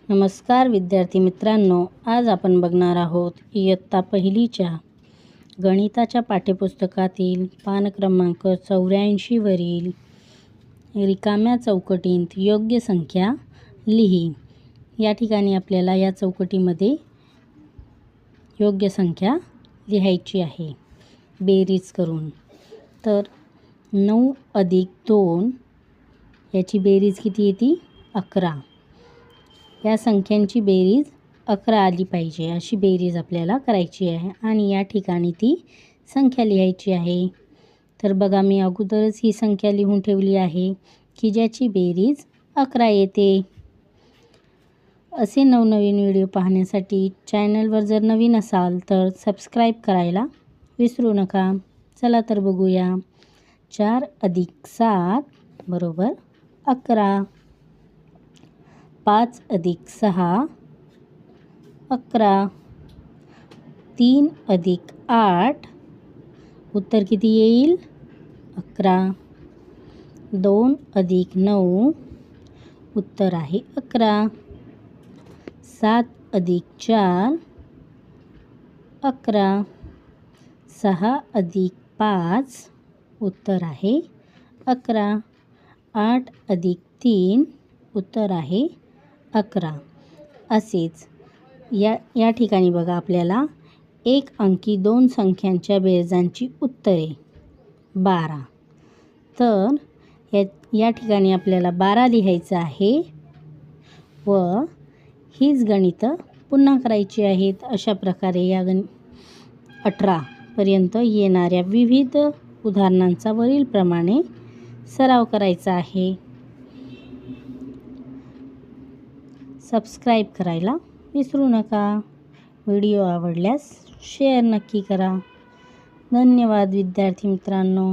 नमस्कार विद्यार्थी मित्रांनो, आज आपण बघणार आहोत इयत्ता पहिलीच्या गणिताच्या पाठ्यपुस्तकातील पान क्रमांक 84 वरील रिकाम्या चौकटीत योग्य संख्या लिही। या ठिकाणी आपल्याला या चौकटीमध्ये योग्य संख्या लिहायची आहे बेरीज करून। तर 9 अधिक 2 याची बेरीज किती येते? 11। या संख्यांची बेरीज 11 आली पाहिजे अशी बेरीज आपल्याला करायची आहे आणि या ठिकाणी ती संख्या लिहायची आहे। तर बघा, मी अगोदरच ही संख्या लिहून ठेवली आहे की ज्याची बेरीज 11 येते। असे नवनवीन व्हिडिओ पाहण्यासाठी चॅनलवर जर नवीन असाल तर सबस्क्राईब करायला विसरू नका। चला तर बघूया। 4 अधिक 7 बरोबर 11। 5 अधिक 6 11। 3 अधिक 8 उत्तर किती येईल? 11। 2 अधिक 9 उत्तर आहे 11। 7 अधिक 4 11। 6 अधिक 5 उत्तर आहे 11। 8 अधिक 3 उत्तर आहे 11। असेच या ठिकाणी बघा, आपल्याला एक अंकी 2 संख्यांच्या बेरजांची उत्तरे 12। तर या ठिकाणी आपल्याला 12 लिहायचं आहे व हीच गणितं पुन्हा करायची आहेत। अशा प्रकारे या 18 पर्यंत येणाऱ्या विविध उदाहरणांचा वरीलप्रमाणे सराव करायचा आहे। सबस्क्राईब करायला विसरू नका। व्हिडिओ आवडल्यास शेअर नक्की करा। धन्यवाद विद्यार्थी मित्रांनो।